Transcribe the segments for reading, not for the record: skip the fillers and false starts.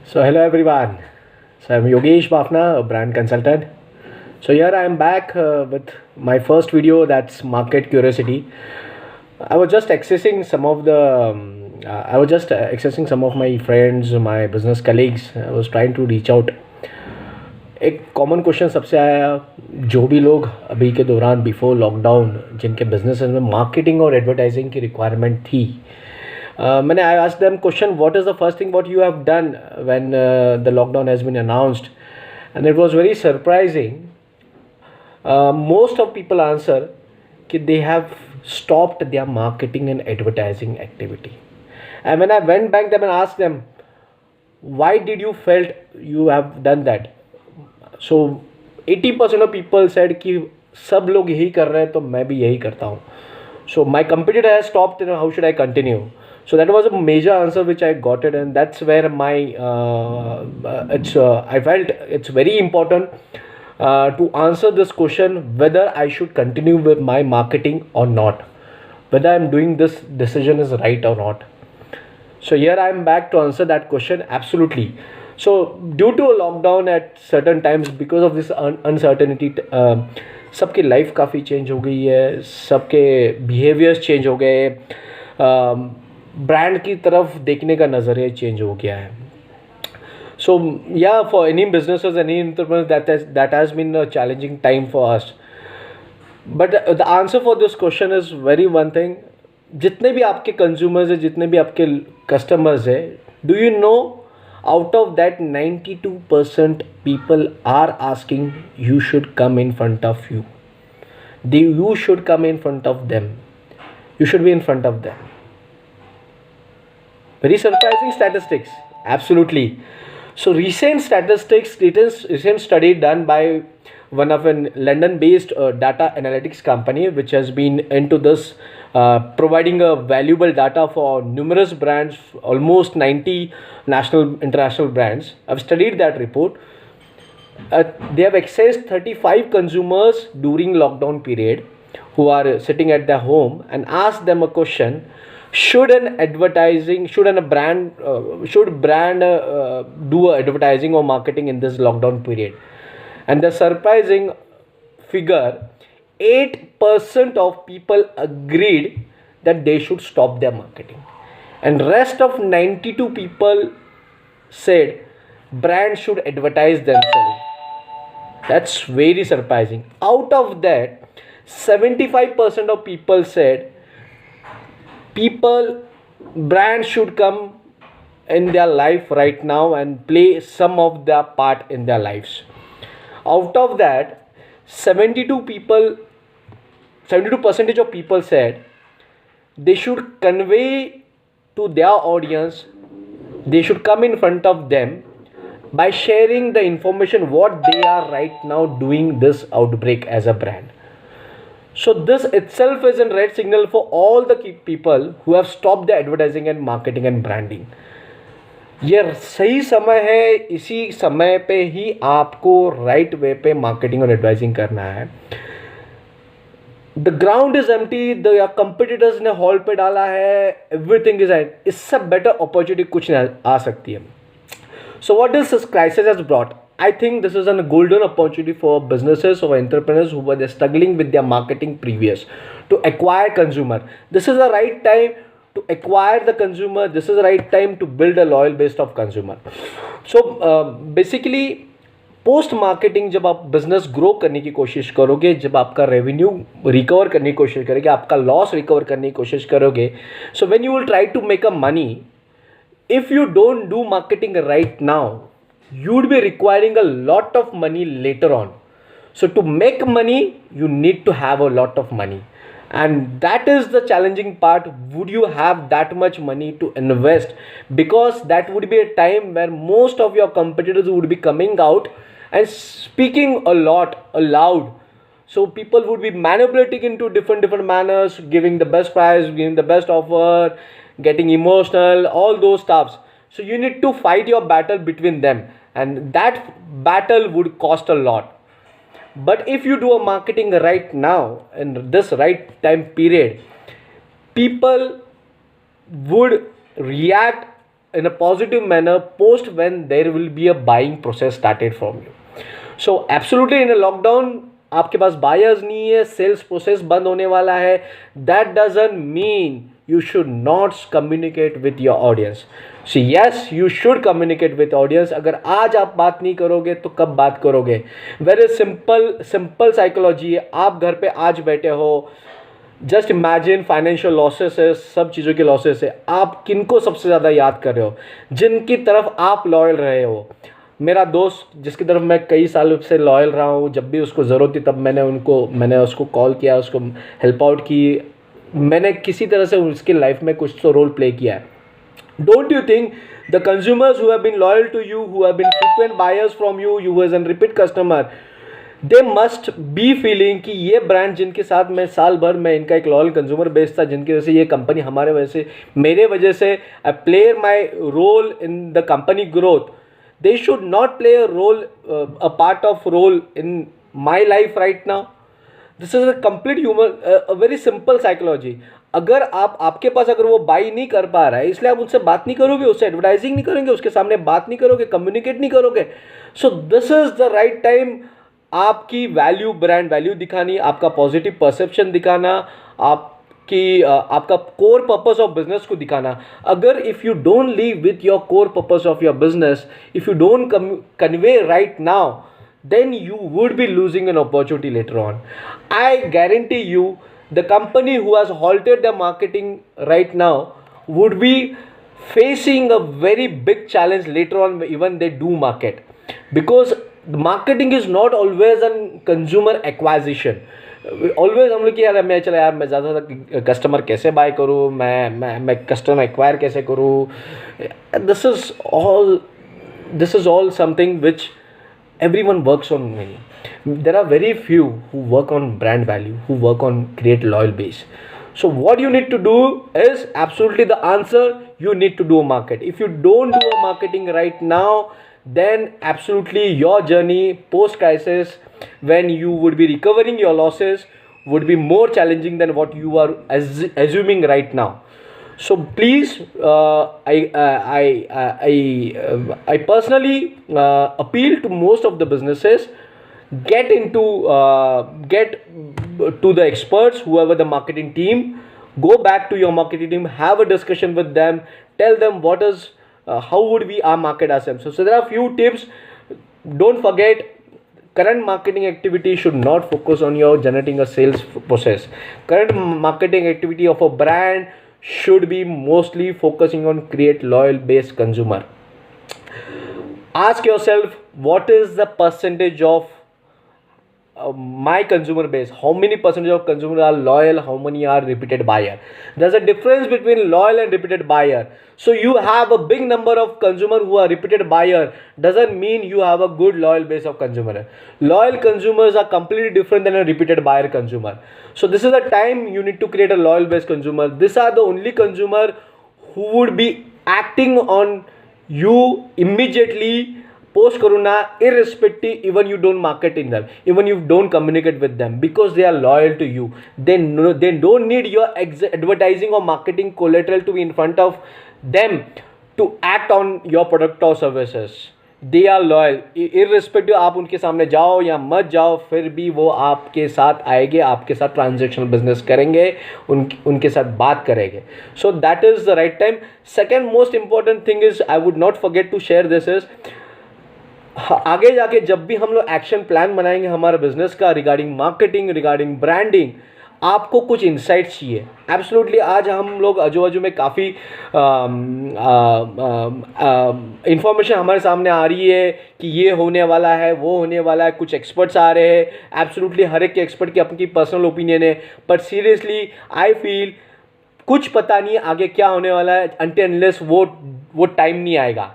So hello everyone. So I'm Yogesh Bafna, a brand consultant. So here I am back with my first video, that's market curiosity. I was just accessing some of the I was just accessing some of my friends, my business colleagues. I was trying to reach out. एक common question सबसे आया, जो भी लोग अभी के दौरान before lockdown जिनके बिजनेस में मार्केटिंग और एडवर्टाइजिंग की रिक्वायरमेंट थी, मैंने I asked them question, what is the first thing what you have done when the lockdown has been announced, and it was very surprising. Most of people answer कि they have stopped their marketing and advertising activity. And when I went back them and asked them, why did you felt you have done that? So 80% of people said कि सब लोग यही कर रहे हैं तो मैं भी यही करता हूँ. So my competitor has stopped, how should I continue? So that was a major answer which I got it, and that's where my I felt it's very important to answer this question, whether I should continue with my marketing or not, whether I'm doing this decision is right or not. So here I am back to answer that question. Absolutely. So due to a lockdown at certain times, because of this uncertainty, सबकी life काफ़ी change हो गई है, सबके behaviours change हो गए, brand की तरफ देखने का नज़रिया चेंज हो गया है. So yeah, for any businesses, any entrepreneurs, that has been a challenging time for us. But the answer for this question is very one thing. जितने भी आपके कंज्यूमर्स है, जितने भी आपके कस्टमर्स है, do you know out of that 92% people are asking you should come in front of you. You should come in front of them. You should be in front of them. Very surprising statistics. Absolutely. So recent statistics, recent study done by one of a London-based data analytics company, which has been into this, providing a valuable data for numerous brands, almost 90 national, international brands. I've studied that report. They have accessed 35 consumers during lockdown period who are sitting at their home and asked them a question: should brand do advertising or marketing in this lockdown period? And the surprising figure, 8% of people agreed that they should stop their marketing, and rest of 92 people said brands should advertise themselves. That's very surprising. Out of that, 75% of people said brands should come in their life right now and play some of their part in their lives. Out of that, 72% of people said they should convey to their audience, they should come in front of them by sharing the information what they are right now doing this outbreak as a brand. So this itself is a red signal for all the people who have stopped the advertising and marketing and branding. ये सही समय है, इसी समय पे ही आपको right way पे marketing और एडवर्टाइजिंग करना है. The ground is empty, the competitors ने हॉल पे डाला है, एवरीथिंग इज एट, इससे बेटर अपॉर्चुनिटी कुछ नहीं आ सकती है. So what this crisis has brought, I think this is a golden opportunity for businesses or entrepreneurs who were struggling with their marketing previous to acquire consumer. This is the right time to acquire the consumer. This is the right time to build a loyal base of consumer. So basically post marketing जब आप business grow करने की कोशिश करोगे, जब आपका revenue recover करने की कोशिश करोगे, आपका लॉस रिकवर करने की कोशिश करोगे, so when you will try to make a money, if you don't do marketing right now, you would be requiring a lot of money later on. So to make money, you need to have a lot of money, and that is the challenging part. Would you have that much money to invest? Because that would be a time where most of your competitors would be coming out and speaking a lot aloud. So people would be manipulating into different manners, giving the best price, giving the best offer, getting emotional, all those stuffs. So you need to fight your battle between them, and that battle would cost a lot. But if you do a marketing right now in this right time period, people would react in a positive manner post when there will be a buying process started from you. So absolutely in a lockdown आपके पास buyers नहीं है, sales process बंद होने वाला है, that doesn't mean you should not communicate with your audience. So yes, you should communicate with audience. अगर आज आप बात नहीं करोगे तो कब बात करोगे? Very simple psychology है. आप घर पे आज बैठे हो, जस्ट इमेजिन फाइनेंशियल लॉसेस है, सब चीज़ों के लॉसेस है, आप किनको सबसे ज़्यादा याद कर रहे हो, जिनकी तरफ आप लॉयल रहे हो. मेरा दोस्त जिसकी तरफ मैं कई सालों से लॉयल रहा हूँ, जब भी उसको ज़रूरत थी तब मैंने उसको कॉल किया, उसको हेल्प आउट की, मैंने किसी तरह से उसकी लाइफ में कुछ तो रोल प्ले किया है. Don't you think the consumers who have been loyal to you, who have been frequent buyers from you, you as an repeat customer, they must be feeling कि ये ब्रांड जिनके साथ मैं साल भर में इनका एक लॉयल कंज्यूमर बेस था, जिनकी वजह से ये कंपनी हमारे वजह से, मेरे वजह से I play my role in the company growth, they should not play a role, a part of role in my life right now. This is a complete human, a very simple psychology. अगर आपके पास अगर वो by नहीं कर पा रहा है, इसलिए आप उनसे बात नहीं करोगे, उससे एडवर्टाइजिंग नहीं करोगे, उसके सामने बात नहीं करोगे, कम्युनिकेट नहीं करोगे. So this is the right time आपकी वैल्यू, ब्रांड वैल्यू दिखानी, आपका पॉजिटिव परसेप्शन दिखाना, आपका कोर पर्पस ऑफ बिजनेस को दिखाना. अगर if you don't leave with your core purpose of your business, if you don't convey right now, then you would be losing an opportunity later on. I guarantee you, the company who has halted their marketing right now would be facing a very big challenge later on even they do market, because marketing is not always a consumer acquisition. Always हम लोग कि यार मैं चला यार मैं ज़्यादा customer कैसे बाय करूँ, मैं कस्टमर एक्वायर कैसे करूँ. This is all something which everyone works on many. There are very few who work on brand value, who work on create loyal base. So what you need to do is absolutely the answer, you need to do a market. If you don't do a marketing right now, then absolutely your journey post crisis, when you would be recovering your losses, would be more challenging than what you are assuming right now. So please, I personally appeal to most of the businesses, get to the experts, whoever the marketing team, go back to your marketing team, have a discussion with them, tell them what is how would we market ourselves. So there are few tips. Don't forget, current marketing activity should not focus on your generating a sales process. Current marketing activity of a brand should be mostly focusing on create loyal base consumer. Ask yourself, what is the percentage of my consumer base? How many percentage of consumers are loyal? How many are repeated buyer? There's a difference between loyal and repeated buyer. So you have a big number of consumer who are repeated buyer doesn't mean you have a good loyal base of consumer. Loyal consumers are completely different than a repeated buyer consumer. So this is the time you need to create a loyal base consumer. These are the only consumer who would be acting on you immediately post corona, irrespective, even you don't market in them, even you don't communicate with them, because they are loyal to you. They don't need your advertising or marketing collateral to be in front of them to act on your product or services. They are loyal, irrespective आप उनके सामने जाओ या मत जाओ, फिर भी वो आपके साथ आएंगे, आपके साथ ट्रांजेक्शनल बिजनेस करेंगे, उनके साथ बात करेंगे. So that is the right time. Second most important thing is, I would not forget to share this is, आगे जाके जब भी हम लोग एक्शन प्लान बनाएंगे हमारे बिजनेस का, रिगार्डिंग मार्केटिंग, रिगार्डिंग ब्रांडिंग, आपको कुछ इंसाइट्स चाहिए. एब्सोल्युटली आज हम लोग आजू बाजू में काफ़ी इंफॉर्मेशन हमारे सामने आ रही है कि ये होने वाला है, वो होने वाला है, कुछ एक्सपर्ट्स आ रहे हैं. एब्सोल्युटली हर एक के एक्सपर्ट की अपनी पर्सनल ओपिनियन है, बट सीरियसली आई फील कुछ पता नहीं आगे क्या होने वाला है अनटिल अनलेस वो टाइम नहीं आएगा.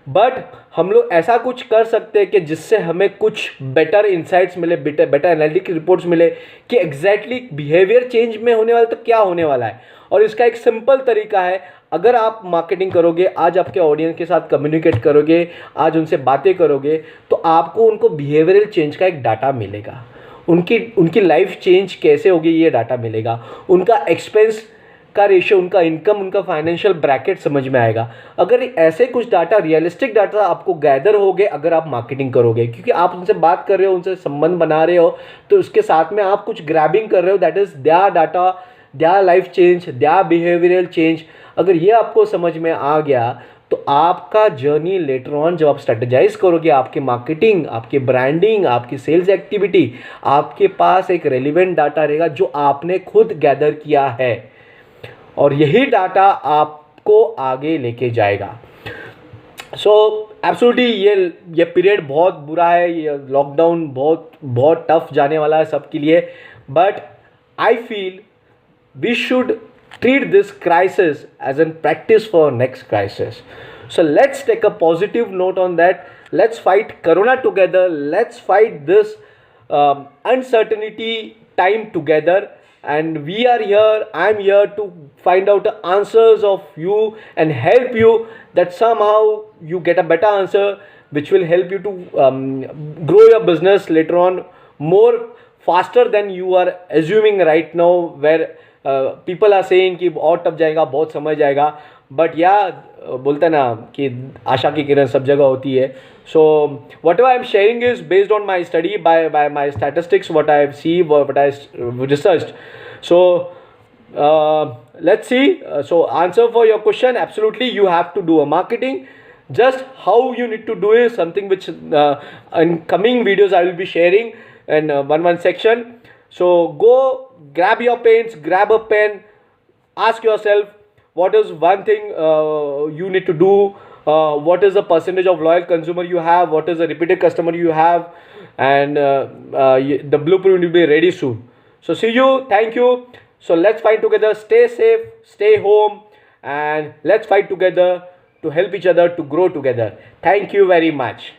बट हम लोग ऐसा कुछ कर सकते हैं कि जिससे हमें कुछ बेटर इंसाइट्स मिले, बेटर एनालिटिक रिपोर्ट्स मिले कि एग्जैक्टली बिहेवियर चेंज में होने वाला तो क्या होने वाला है. और इसका एक सिंपल तरीका है, अगर आप मार्केटिंग करोगे, आज आपके ऑडियंस के साथ कम्युनिकेट करोगे, आज उनसे बातें करोगे, तो आपको उनको बिहेवियरल चेंज का एक डाटा मिलेगा. उनकी लाइफ चेंज कैसे होगी ये डाटा मिलेगा. उनका एक्सपेंस का रेशियो, उनका इनकम, उनका फाइनेंशियल ब्रैकेट समझ में आएगा। अगर ऐसे कुछ डाटा, रियलिस्टिक डाटा आपको गैदर हो गए अगर आप मार्केटिंग करोगे, क्योंकि आप उनसे बात कर रहे हो, उनसे संबंध बना रहे हो, तो उसके साथ में आप कुछ ग्रैबिंग कर रहे हो, that is their data, their life change, their behavioural change. अगर ये आपको समझ में आ गया तो आपका जर्नी लेटर ऑन जब आप स्ट्रेटेजाइज करोगे, आपके मार्केटिंग, आपके ब्रांडिंग, आपकी सेल्स एक्टिविटी, आपके पास एक रेलिवेंट डाटा रहेगा जो आपने खुद गैदर किया है, और यही डाटा आपको आगे लेके जाएगा। सो एब्सोल्युटली ये पीरियड बहुत बुरा है, ये लॉकडाउन बहुत बहुत टफ जाने वाला है सबके लिए, but I feel we should treat this crisis as a practice for next crisis. So let's take a positive note on that. Let's fight corona together. Let's fight this uncertainty time together, and we are here, I'm here to find out the answers of you and help you that somehow you get a better answer which will help you to grow your business later on more faster than you are assuming right now, where people are saying कि और tough जाएगा, बहुत समय जाएगा, but या बोलते हैं ना कि आशा की किरण सब जगह होती है। So whatever I am sharing is based on my study, by my statistics, what I see, what I research. So let's see. So answer for your question, absolutely you have to do a marketing. Just how you need to do is something which in coming videos I will be sharing in one section. So go grab your pens, grab a pen, ask yourself what is one thing you need to do, what is the percentage of loyal consumer you have, what is the repeated customer you have, and the blueprint will be ready soon. So see you, thank you. So let's fight together, stay safe, stay home, and let's fight together to help each other to grow together. Thank you very much.